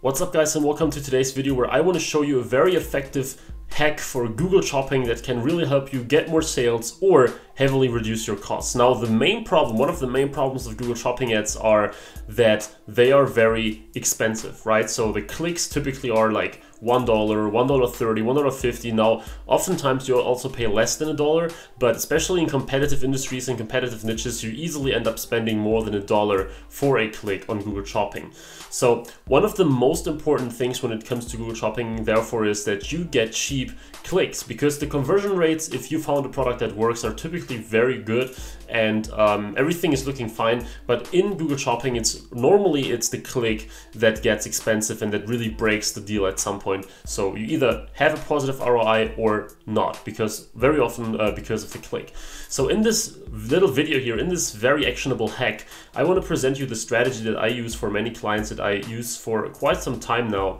What's up guys, and welcome to today's video where I want to show you a very effective hack for Google Shopping that can really help you get more sales or heavily reduce your costs. Now one of the main problems of Google Shopping ads are that they are very expensive, right? So the clicks typically are like $1, $1.30, $1.50. Now, oftentimes you'll also pay less than $1, but especially in competitive industries and competitive niches, you easily end up spending more than $1 for a click on Google Shopping. So one of the most important things when it comes to Google Shopping, therefore, is that you get cheap clicks, because the conversion rates, if you found a product that works, are typically very good and everything is looking fine. But in Google Shopping, normally it's the click that gets expensive and that really breaks the deal at some point. So you either have a positive ROI or not, because very often because of the click. So in this little video here, in this very actionable hack, I want to present you the strategy that I use for many clients that I use for quite some time now,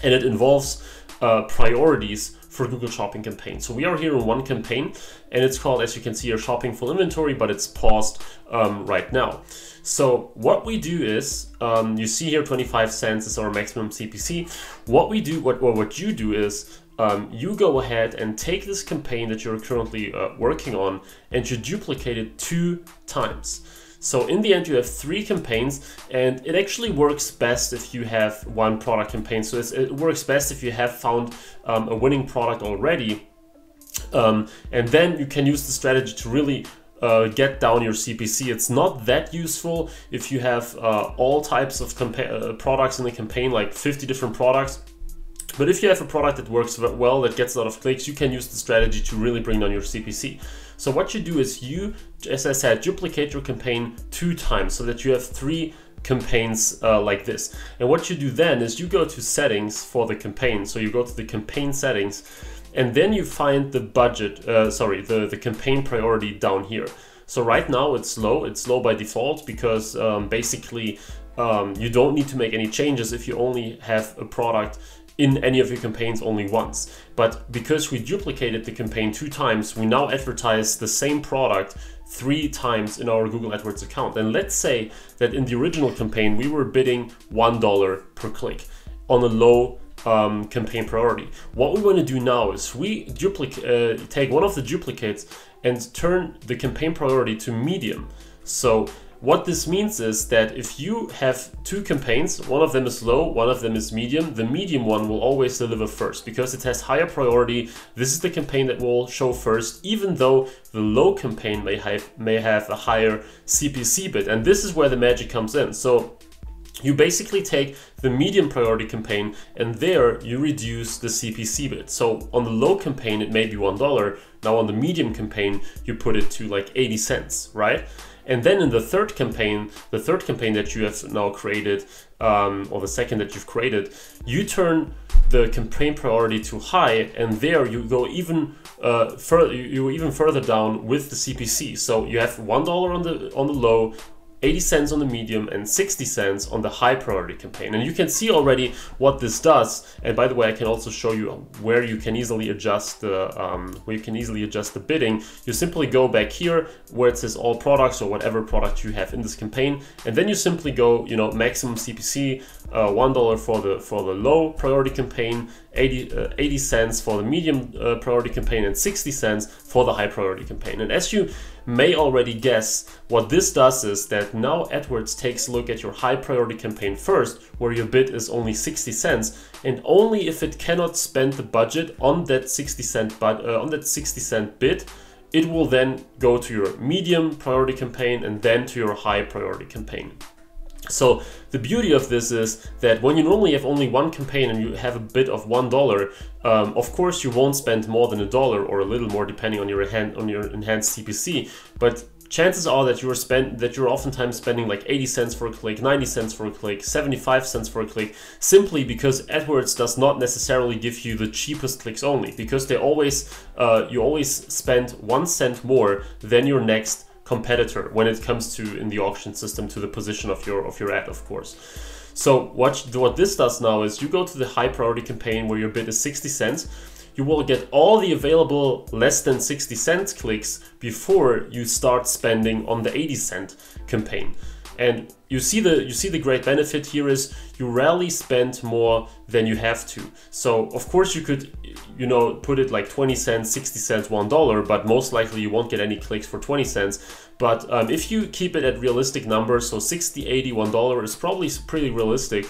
and it involves priorities for Google Shopping campaign. So we are here in one campaign, and it's called, as you can see here, Shopping Full Inventory, but it's paused right now. So what we do is, you see here 25 cents is our maximum CPC. What we do, what you do is, you go ahead and take this campaign that you're currently working on and you duplicate it 2 times. So in the end, you have 3 campaigns, and it actually works best if you have one product campaign. So it works best if you have found a winning product already. And then you can use the strategy to really get down your CPC. It's not that useful if you have all types of products in the campaign, like 50 different products. But if you have a product that works well, that gets a lot of clicks, you can use the strategy to really bring down your CPC. So what you do is you, as I said, duplicate your campaign 2 times so that you have 3 campaigns like this. And what you do then is you go to settings for the campaign. So you go to the campaign settings, and then you find the budget, the campaign priority down here. So right now it's low. It's low by default because basically you don't need to make any changes if you only have a product in any of your campaigns only once. But because we duplicated the campaign 2 times, we now advertise the same product 3 times in our Google AdWords account. And let's say that in the original campaign, we were bidding $1 per click on a low campaign priority. What we want to do now is we take one of the duplicates and turn the campaign priority to medium. So what this means is that if you have 2 campaigns, one of them is low, one of them is medium, the medium one will always deliver first because it has higher priority. This is the campaign that will show first, even though the low campaign may have a higher CPC bid. And this is where the magic comes in. So you basically take the medium priority campaign and there you reduce the CPC bid. So on the low campaign, it may be $1. Now on the medium campaign, you put it to like 80 cents, right? And then in the third campaign that you have now created, or the second that you've created, you turn the campaign priority to high, and there you go even further down with the CPC. So you have $1 on the low, 80 cents on the medium, and 60 cents on the high priority campaign. And you can see already what this does. And by the way, I can also show you where you can easily adjust the bidding. You simply go back here where it says all products or whatever product you have in this campaign, and then you simply go, maximum CPC, $1 for the low priority campaign, 80 cents for the medium priority campaign, and 60 cents for the high priority campaign. And as you may already guess, what this does is that now AdWords takes a look at your high priority campaign first, where your bid is only 60 cents, and only if it cannot spend the budget on that 60 cent bid, it will then go to your medium priority campaign and then to your high priority campaign. So the beauty of this is that when you normally have only one campaign and you have a bid of $1, of course you won't spend more than $1 or a little more depending on your enhanced CPC. But chances are that you're oftentimes spending like 80 cents for a click, 90 cents for a click, 75 cents for a click, simply because AdWords does not necessarily give you the cheapest clicks only, because you always spend 1 cent more than your next competitor when it comes to, in the auction system, to the position of your ad, of course. So what this does now is you go to the high priority campaign where your bid is 60 cents. You will get all the available less than 60 cents clicks before you start spending on the 80 cent campaign. And you see the great benefit here is you rarely spend more than you have to. So of course you could, you know, put it like 20 cents, 60 cents, $1, but most likely you won't get any clicks for 20 cents. But if you keep it at realistic numbers, so 60, 80, $1 is probably pretty realistic,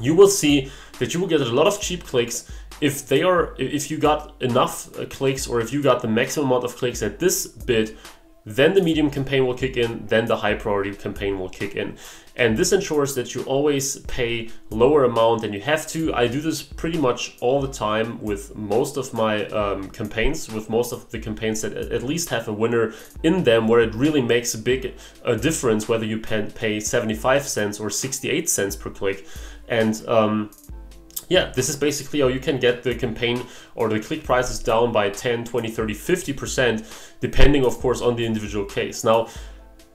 you will see that you will get a lot of cheap clicks. If you got enough clicks, or if you got the maximum amount of clicks at this bid, then the medium campaign will kick in, then the high priority campaign will kick in. And this ensures that you always pay lower amount than you have to. I do this pretty much all the time with most of my campaigns, with most of the campaigns that at least have a winner in them, where it really makes a big difference whether you pay 75 cents or 68 cents per click. And yeah, this is basically how you can get the campaign or the click prices down by 10, 20, 30, 50%, depending of course on the individual case. Now,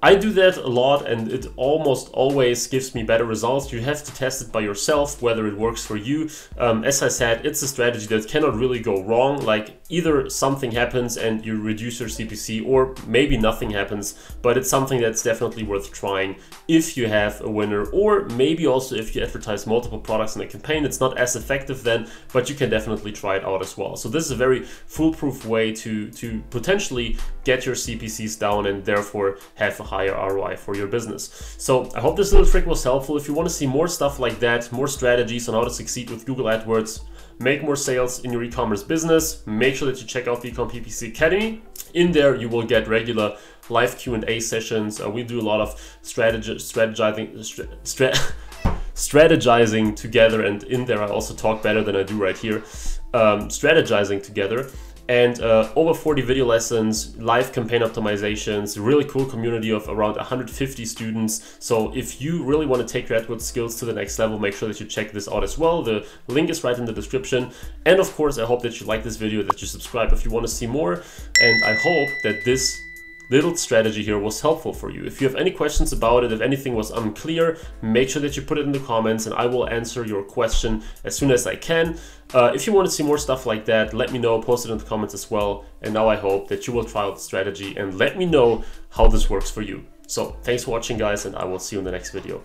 I do that a lot and it almost always gives me better results. You have to test it by yourself, whether it works for you. As I said, it's a strategy that cannot really go wrong. Like either something happens and you reduce your CPC, or maybe nothing happens, but it's something that's definitely worth trying if you have a winner, or maybe also if you advertise multiple products in a campaign. It's not as effective then, but you can definitely try it out as well. So this is a very foolproof way to potentially get your CPCs down and therefore have a higher ROI for your business. So I hope this little trick was helpful. If you want to see more stuff like that, more strategies on how to succeed with Google AdWords, make more sales in your e-commerce business, make sure that you check out the eCom PPC Academy. In there, you will get regular live Q&A sessions. We do a lot of strategizing together, and in there I also talk better than I do right here, strategizing together. And over 40 video lessons, live campaign optimizations, really cool community of around 150 students. So if you really want to take your AdWords skills to the next level, make sure that you check this out as well. The link is right in the description. And of course, I hope that you like this video, that you subscribe if you want to see more. And I hope that this little strategy here was helpful for you. If you have any questions about it, if anything was unclear, make sure that you put it in the comments and I will answer your question as soon as I can. If you want to see more stuff like that, let me know, post it in the comments as well. And now I hope that you will try out the strategy and let me know how this works for you. So thanks for watching, guys, and I will see you in the next video.